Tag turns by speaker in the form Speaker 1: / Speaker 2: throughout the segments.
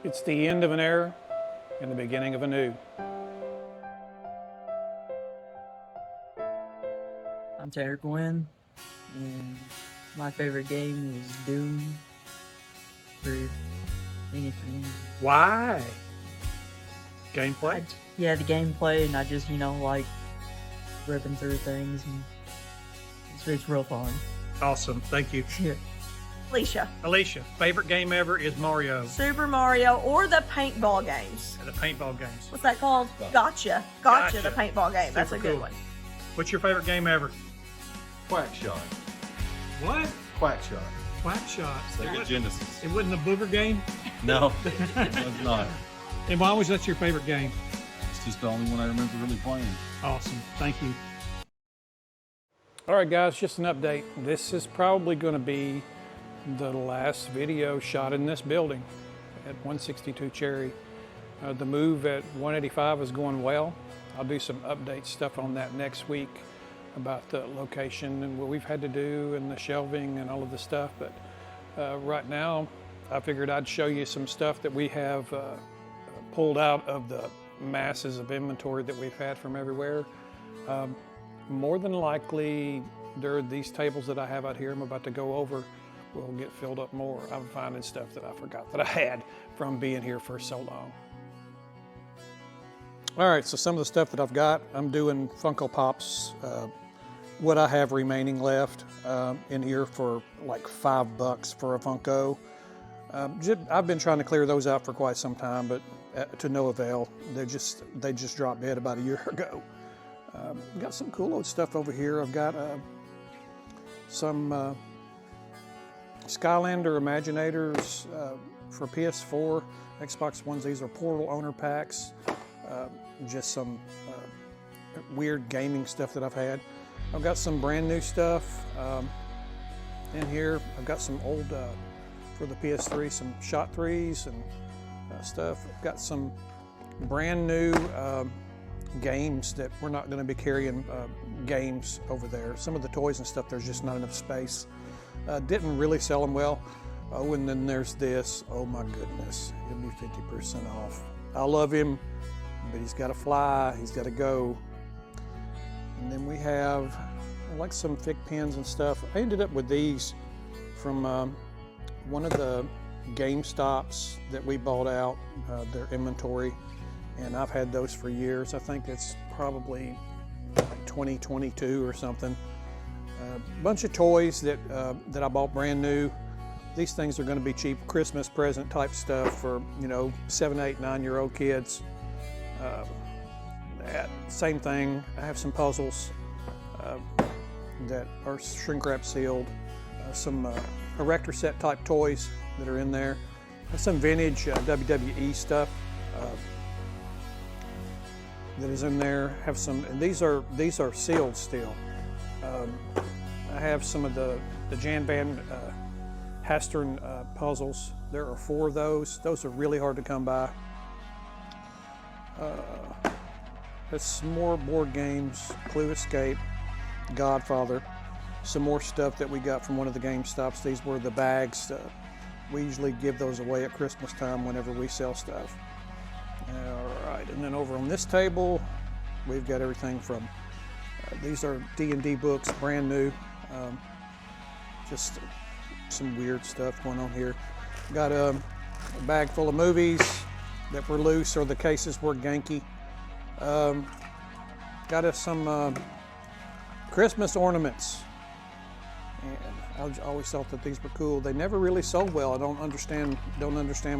Speaker 1: It's the end of an era and the beginning of a new.
Speaker 2: I'm Tanner Quinn, and my favorite game is Doom for anything.
Speaker 1: Why? Gameplay?
Speaker 2: Yeah, the gameplay, and I just, like ripping through things, and it's real fun.
Speaker 1: Awesome, thank you.
Speaker 2: Yeah.
Speaker 3: Alicia,
Speaker 1: favorite game ever is Mario.
Speaker 3: Super Mario or the paintball games.
Speaker 1: The paintball games.
Speaker 3: What's that called? Gotcha, the paintball game. That's a
Speaker 1: Super
Speaker 3: good
Speaker 1: cool.
Speaker 3: one.
Speaker 1: What's your favorite game ever?
Speaker 4: Quack Shot.
Speaker 1: What?
Speaker 4: Quack Shot.
Speaker 1: Quack Shot.
Speaker 4: Sega Genesis.
Speaker 1: It wasn't a booger game?
Speaker 4: No, it's not.
Speaker 1: And why was that your favorite game?
Speaker 4: It's just the only one I remember really playing.
Speaker 1: Awesome, thank you. All right guys, just an update. This is probably gonna be the last video shot in this building at 162 Cherry. The move at 185 is going well. I'll do some update stuff on that next week about the location and what we've had to do and the shelving and all of the stuff. But right now, I figured I'd show you some stuff that we have pulled out of the masses of inventory that we've had from everywhere. More than likely, these tables that I have out here I'm about to go over will get filled up more. I'm finding stuff that I forgot that I had from being here for so long. All right, so some of the stuff that I've got, I'm doing Funko Pops. What I have remaining left in here for like $5 for a Funko. I've been trying to clear those out for quite some time, but to no avail. They just dropped dead about a year ago. Got some cool old stuff over here. I've got some Skylander Imaginators for PS4, Xbox Ones. These are Portal owner packs. Just some weird gaming stuff that I've had. I've got some brand new stuff in here. I've got some old, for the PS3, some Shot 3s and stuff. I've got some brand new games that we're not going to be carrying games over there. Some of the toys and stuff, there's just not enough space. Didn't really sell them well. Oh, and then there's this. Oh my goodness, he'll be 50% off. I love him, but he's got to fly, he's got to go. And then we have like some thick pins and stuff. I ended up with these from one of the GameStops that we bought out, their inventory. And I've had those for years. I think it's probably like 2022 or something. A bunch of toys that I bought brand new. These things are going to be cheap Christmas present type stuff for 7, 8, 9-year-old kids. Same thing. I have some puzzles that are shrink wrap sealed. Some erector set type toys that are in there. Some vintage WWE stuff that is in there. Have some, and these are sealed still. I have some of the Jan Van Hastern puzzles. There are 4 of those. Those are really hard to come by. There's some more board games, Clue Escape, Godfather. Some more stuff that we got from one of the GameStops. These were the bags. We usually give those away at Christmas time whenever we sell stuff. All right, and then over on this table, we've got everything from, these are D&D books, brand new. Just some weird stuff going on here. Got a bag full of movies that were loose or the cases were ganky. Got us some Christmas ornaments. And I always thought that these were cool. They never really sold well. I don't understand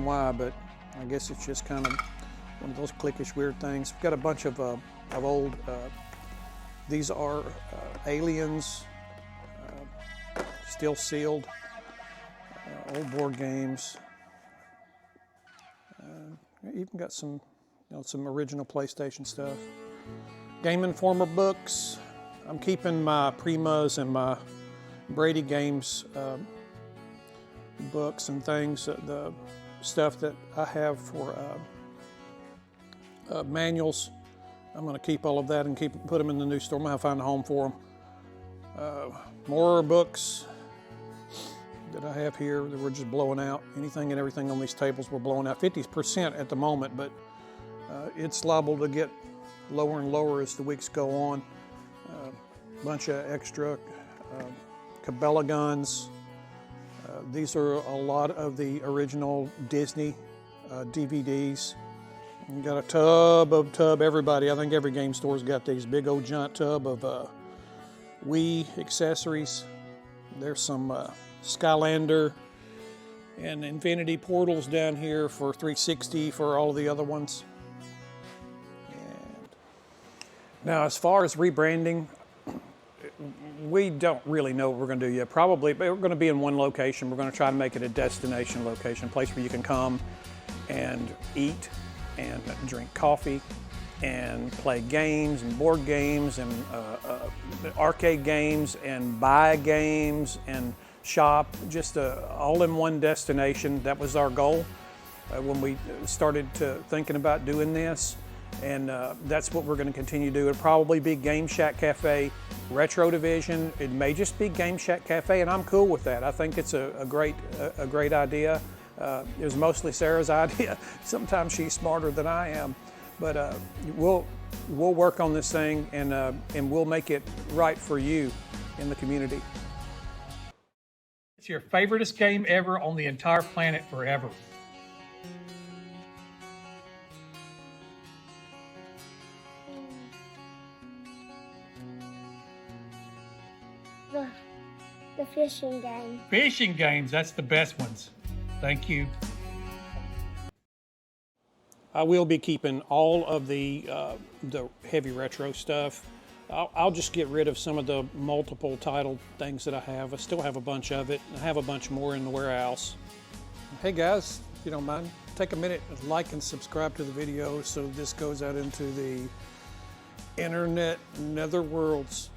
Speaker 1: why, but I guess it's just kind of one of those cliquish weird things. We've got a bunch of old, these are aliens, still sealed, old board games. Even got some, some original PlayStation stuff. Game Informer books. I'm keeping my Primas and my Brady Games books and things. The stuff that I have for manuals. I'm going to keep all of that and put them in the new store. I'm going to find a home for them. More books. that I have here that we're just blowing out. Anything and everything on these tables we're blowing out. 50% at the moment, but it's liable to get lower and lower as the weeks go on. Bunch of extra Cabela guns. These are a lot of the original Disney DVDs. You got a tub, everybody. I think every game store's got these big old giant tub of Wii accessories. There's some Skylander and Infinity Portals down here for 360 for all of the other ones. And now, as far as rebranding, we don't really know what we're going to do yet. Probably, but we're going to be in one location. We're going to try to make it a destination location, a place where you can come and eat and drink coffee and play games and board games and arcade games and buy games and shop, just all-in-one destination. That was our goal when we started thinking about doing this, and that's what we're going to continue to do. It'll probably be Game Shack Cafe Retro Division. It may just be Game Shack Cafe, and I'm cool with that. I think it's a great idea. It was mostly Sarah's idea. Sometimes she's smarter than I am, but we'll work on this thing, and we'll make it right for you in the community.
Speaker 5: It's your favoriteest game ever on the entire planet forever.
Speaker 6: The fishing game.
Speaker 5: Fishing games, that's the best ones. Thank you.
Speaker 1: I will be keeping all of the heavy retro stuff. I'll just get rid of some of the multiple title things that I have. I still have a bunch of it. I have a bunch more in the warehouse. Hey guys, if you don't mind, take a minute and like and subscribe to the video so this goes out into the internet netherworlds.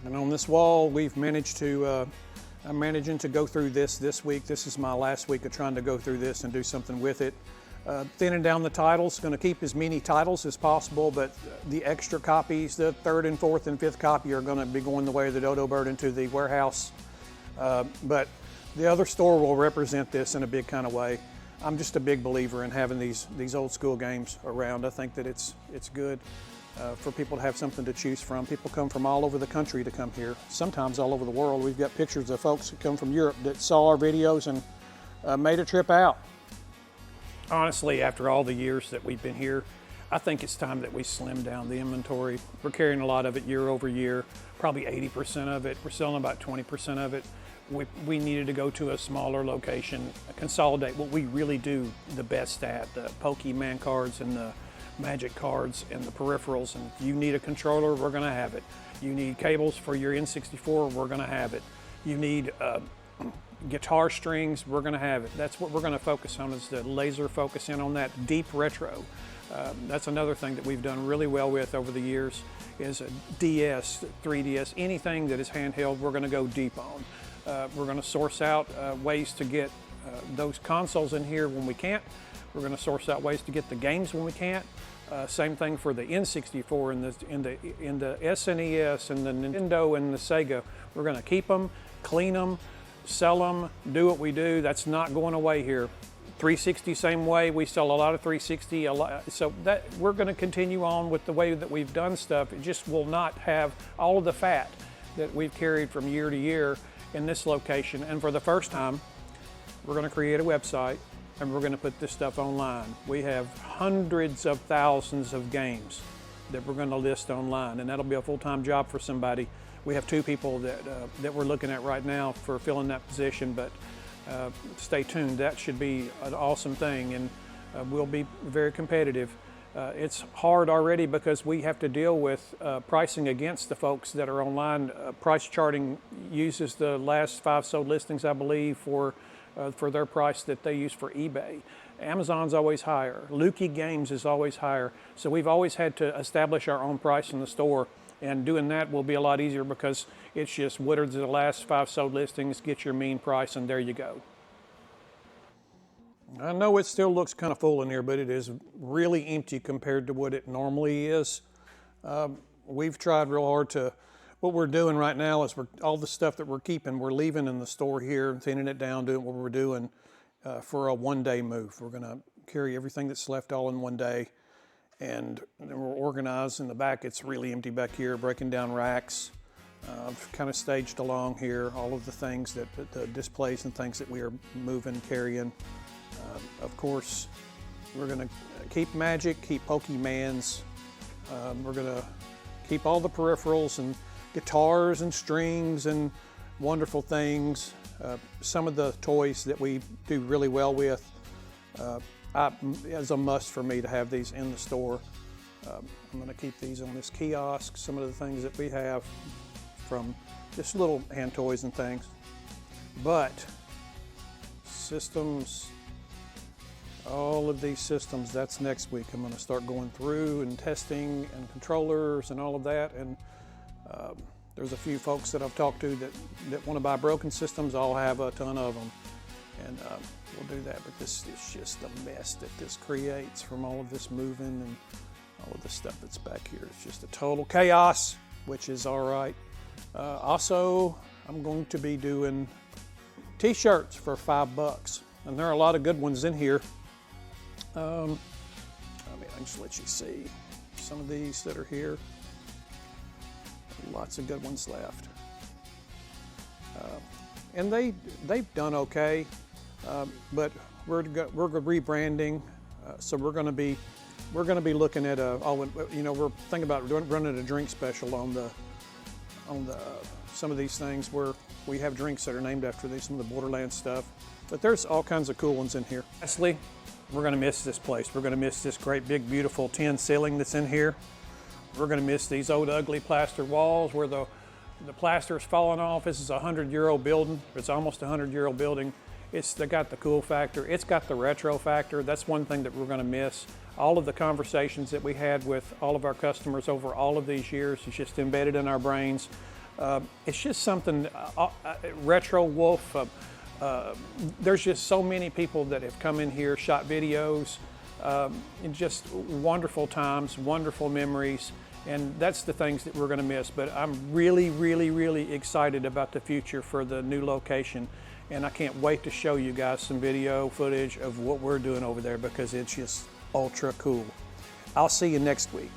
Speaker 1: And on this wall, we've managed to, I'm managing to go through this week. This is my last week of trying to go through this and do something with it. Thinning down the titles, going to keep as many titles as possible, but the extra copies, the 3rd and 4th and 5th copy, are going to be going the way of the dodo bird into the warehouse. But the other store will represent this in a big kind of way. I'm just a big believer in having these old school games around. I think that it's good for people to have something to choose from. People come from all over the country to come here, sometimes all over the world. We've got pictures of folks that come from Europe that saw our videos and made a trip out. Honestly, after all the years that we've been here, I think it's time that we slim down the inventory. We're carrying a lot of it year over year, probably 80% of it. We're selling about 20% of it. We needed to go to a smaller location, consolidate what we really do the best at, the Pokemon cards and the Magic cards and the peripherals. And if you need a controller, we're going to have it. You need cables for your N64, we're going to have it. You need guitar strings, we're going to have it. That's what we're going to focus on, is the laser focus in on that deep retro. That's another thing that we've done really well with over the years, is a DS, 3DS, anything that is handheld, we're going to go deep on. We're going to source out ways to get those consoles in here when we can't. We're going to source out ways to get the games when we can't. Same thing for the N64 and the SNES and the Nintendo and the Sega. We're going to keep them, clean them, sell them, do what we do. That's not going away here. 360, same way. We sell a lot of 360. So that we're going to continue on with the way that we've done stuff. It just will not have all of the fat that we've carried from year to year in this location. And for the first time, we're going to create a website and we're going to put this stuff online. We have hundreds of thousands of games that we're going to list online, and that'll be a full-time job for somebody. We have 2 people that we're looking at right now for filling that position, but stay tuned. That should be an awesome thing, and we'll be very competitive. It's hard already because we have to deal with pricing against the folks that are online. Price charting uses the last 5 sold listings, I believe, for their price that they use for eBay. Amazon's always higher. Lukey Games is always higher. So we've always had to establish our own price in the store, and doing that will be a lot easier because it's just what are the last 5 sold listings, get your mean price, and there you go. I know it still looks kind of full in here, but it is really empty compared to what it normally is. We've tried real hard to what we're doing right now is all the stuff that we're keeping, we're leaving in the store here, thinning it down, doing what we're doing for a one-day move. We're going to carry everything that's left all in one day, and then we're organized in the back. It's really empty back here, breaking down racks. I've kind of staged along here all of the things the displays and things that we are moving, carrying. Of course, we're going to keep Magic, keep Pokemans. We're going to keep all the peripherals and guitars and strings and wonderful things. Some of the toys that we do really well with, it's a must for me to have these in the store. I'm going to keep these on this kiosk, some of the things that we have from just little hand toys and things. But systems, all of these systems, that's next week. I'm going to start going through and testing and controllers and all of that. And there's a few folks that I've talked to that want to buy broken systems. I'll have a ton of them, and we'll do that. But this is just the mess that this creates from all of this moving and all of the stuff that's back here. It's just a total chaos, which is all right. Also, I'm going to be doing t-shirts for $5, and there are a lot of good ones in here. I can just let you see some of these that are here. Lots of good ones left, and they've done okay, but we're rebranding, so we're going to be looking at we're thinking about running a drink special on some of these things where we have drinks that are named after some of the Borderlands stuff. But there's all kinds of cool ones in here. Lastly, we're going to miss this place. We're going to miss this great big beautiful tin ceiling that's in here. We're going to miss these old ugly plaster walls where the plaster is falling off. This is a 100-year-old building. It's almost a 100-year-old building. It's got the cool factor. It's got the retro factor. That's one thing that we're going to miss. All of the conversations that we had with all of our customers over all of these years is just embedded in our brains. It's just something, retro wolf. There's just so many people that have come in here, shot videos, and just wonderful times, wonderful memories, and that's the things that we're going to miss. But I'm really, really, really excited about the future for the new location, and I can't wait to show you guys some video footage of what we're doing over there because it's just ultra cool. I'll see you next week.